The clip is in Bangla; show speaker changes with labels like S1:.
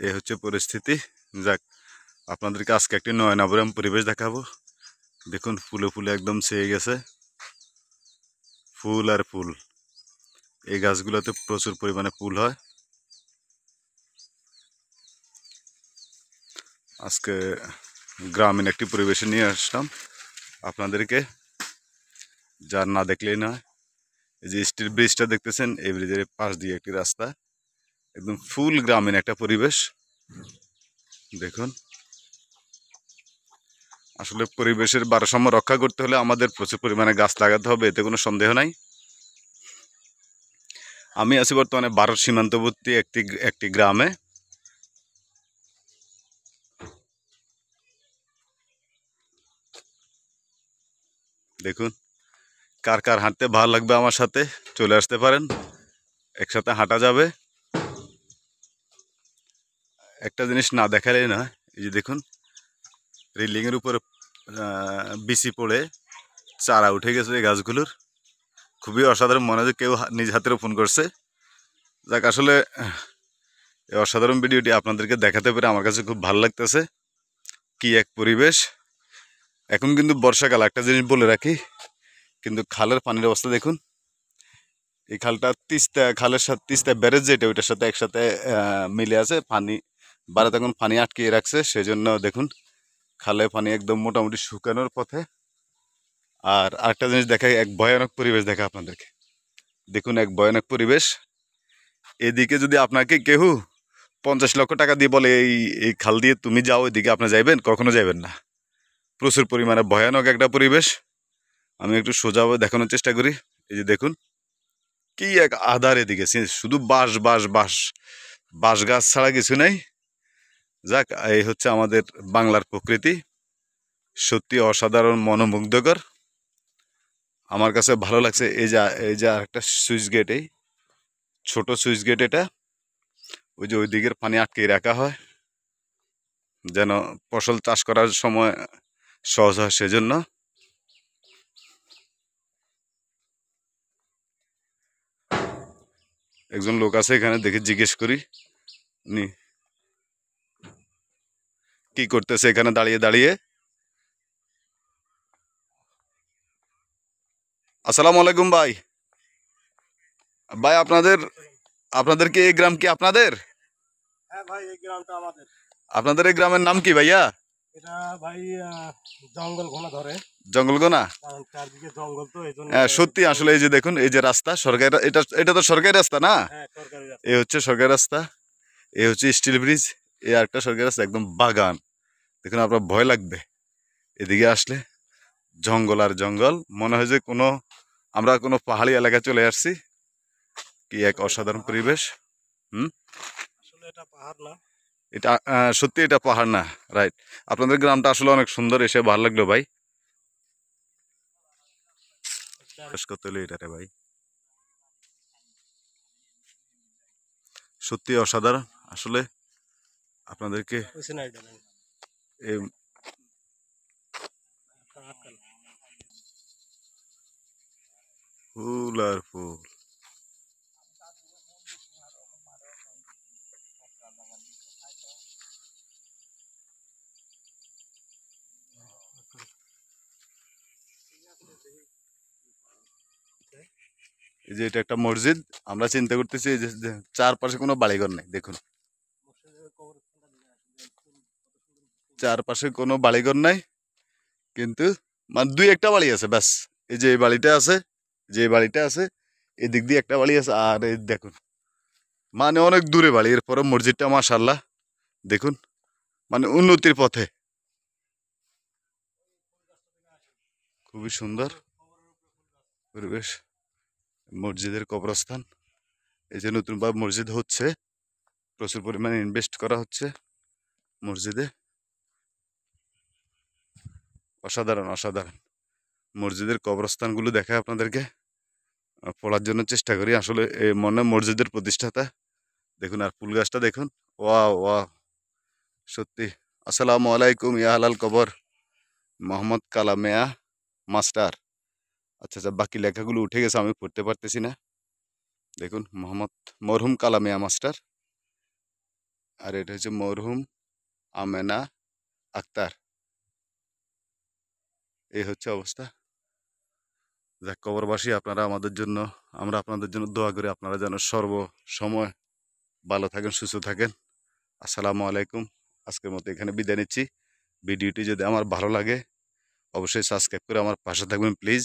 S1: এই হচ্ছে পরিস্থিতি। যাক, আপনাদেরকে আজকে একটি নয়নাবরম পরিবেশ দেখাবো। দেখুন ফুলে ফুলে একদম ছেয়ে গেছে, ফুল আর ফুল। এই গাছগুলোতে প্রচুর পরিমাণে ফুল হয়। আজকে গ্রামীণ একটি পরিবেশে নিয়ে আসলাম আপনাদেরকে, যার না দেখলেই নয়। এই যে স্টিল ব্রিজটা দেখতেছেন, এই ব্রিজের পাশ দিয়ে একটি রাস্তা, একদম ফুল গ্রামীণ একটা পরিবেশ। দেখুন, আসলে পরিবেশের ভারসাম্য রক্ষা করতে হলে আমাদের প্রচুর পরিমাণে গাছ লাগাতে হবে, এতে কোনো সন্দেহ নাই। আমি আছি বর্তমানে ভারত সীমান্তবর্তী একটি গ্রামে। দেখুন, কার কার হাঁটতে ভালো লাগবে আমার সাথে চলে আসতে পারেন, একসাথে হাঁটা যাবে। একটা জিনিস না দেখালেই না, এই যে দেখুন রেলিংয়ের উপরে বিচি পড়ে চারা উঠে গেছে এই গাছগুলোর। খুবই অসাধারণ, মনে হয় কেউ নিজ হাতে রোপণ করছে। যাক, আসলে এই অসাধারণ ভিডিওটি আপনাদেরকে দেখাতে পেরে আমার কাছে খুব ভালো লাগতেছে। কি এক পরিবেশ! এখন কিন্তু বর্ষাকাল, একটা জিনিস বলে রাখি, কিন্তু খালের পানির অবস্থা দেখুন। এই খালটা তিস্তা খালের সাথে, তিস্তা ব্যারেজ যেটা, ওইটার সাথে একসাথে মিলে আছে। পানি বারে তখন পানি আটকিয়ে রাখছে, সেজন্য দেখুন খালে পানি একদম মোটামুটি শুকানোর পথে। আর আরেকটা জিনিস দেখাই, এক ভয়ানক পরিবেশ দেখা আপনাদেরকে। দেখুন, এক ভয়ানক পরিবেশ। এদিকে যদি আপনাকে কেউ 50 লক্ষ টাকা দিয়ে বলে এই এই খাল দিয়ে তুমি যাও, এদিকে আপনি যাইবেন? কখনো যাইবেন না। প্রচুর পরিমাণে ভয়ানক একটা পরিবেশ। আমি একটু সোজাভাবে দেখানোর চেষ্টা করি। এই যে দেখুন, কি এক আধার, এদিকে শুধু বাঁশ বাঁশ বাঁশ, বাঁশ গাছ ছাড়া কিছু নেই। যাক, এই হচ্ছে আমাদের বাংলার প্রকৃতি, সত্যি অসাধারণ, মনোমুগ্ধকর। আমার কাছে ভালো লাগছে। এই যে একটা সুইচ গেট, এই ছোট সুইচ গেট, এটা ওই যে ওই দিকের পানি আটকে রাখা হয় যেন ফসল চাষ করার সময় সহজ হয়, সেজন্য। একজন লোক আছে এখানে, দেখে জিজ্ঞেস করি উনি কি করতেছে এখানে দাঁড়িয়ে দাঁড়িয়ে। আসসালামু আলাইকুম ভাই। ভাই, আপনাদের আপনাদের কি এই গ্রাম কি আপনাদের?
S2: হ্যাঁ ভাই, এই গ্রামটা আমাদের।
S1: আপনাদের এই গ্রামের নাম কি ভাইয়া?
S2: এটা ভাই জঙ্গল ঘন ধরে,
S1: জঙ্গলগোনা?
S2: কারণ চারদিকে জঙ্গল, তো এই জন্য।
S1: হ্যাঁ, সত্যি। আসলে এই যে দেখুন, এই যে রাস্তা সরকারি, এটা এটা তো সরকারি রাস্তা না?
S2: হ্যাঁ, সরকারি রাস্তা।
S1: এই হচ্ছে সরকারি রাস্তা, এই হচ্ছে স্টিল ব্রিজ, এই আরেকটা সরকারি রাস্তা, একদম বাগান। দেখুন, আপনার ভয় লাগবে এদিকে আসলে। জঙ্গল আর জঙ্গল, মনে হয় যে আমরা কোনো পাহাড়ি এলাকায় চলে আসছি। কি এক
S2: আসলে এটা
S1: অসাধারণ
S2: পাহাড় না।
S1: পরিবেশ! হুম।
S2: আসলে এটা পাহাড় না।
S1: এটা সত্যি এটা পাহাড় না। রাইট। আপনাদের গ্রামটা আসলে অনেক সুন্দর, এসে ভালো লাগলো ভাই। শেষ করতে হলো এটারে ভাই, সত্যি অসাধারণ। আসলে আপনাদেরকে
S2: বুঝছি না এটা নেই।
S1: এই
S2: আটকান।
S1: ফুল আর ফুল। এই যে এটা একটা মসজিদ। আমরা চিন্তা করতেছি এই যে চারপাশে কোনো বাড়িঘর নেই। দেখুন, চারপাশে কোনো বাড়িঘর নাই, কিন্তু মানে দুই একটা বাড়ি আছে ব্যাস। এই যে এই বাড়িটা আছে, যে এই বাড়িটা আছে, এদিক দিয়ে একটা বাড়ি আছে, আর এই দেখুন মানে অনেক দূরে বাড়ি। এরপরে মসজিদটা মাশাআল্লাহ দেখুন, মানে উন্নতির পথে, খুবই সুন্দর পরিবেশ। মসজিদের কবরস্থান, এই যে নতুনভাবে মসজিদ হচ্ছে, প্রচুর পরিমাণে ইনভেস্ট করা হচ্ছে মসজিদে। অসাধারণ অসাধারণ। মসজিদের কবরস্থানগুলো দেখায় আপনাদেরকে, পড়ার জন্য চেষ্টা করি। আসলে এই মনে মসজিদের প্রতিষ্ঠাতা। দেখুন, আর ফুল গাছটা দেখুন। ওয়া ওয়া, সত্যি। আসসালামু আলাইকুম ইয়া হালাল কবর, মোহাম্মদ কালামেয়া মাস্টার। আচ্ছা আচ্ছা, বাকি লেখাগুলো উঠে গেছে, আমি পড়তে পারতেছি না। দেখুন, মোহাম্মদ মরহুম কালামিয়া মাস্টার। আর এটা হচ্ছে মরহুম আমেনা আক্তার। এই হচ্ছে অবস্থা। যাক, কবরবাসী আপনারা আমাদের জন্য, আমরা আপনাদের জন্য দোয়া করি, আপনারা যেন সর্বসময় ভালো থাকেন, সুস্থ থাকেন। আসসালামু আলাইকুম। আজকের মতো এখানে বিদায় নিচ্ছি। ভিডিওটি যদি আমার ভালো লাগে অবশ্যই সাবস্ক্রাইব করে আমার পাশে থাকবেন প্লিজ।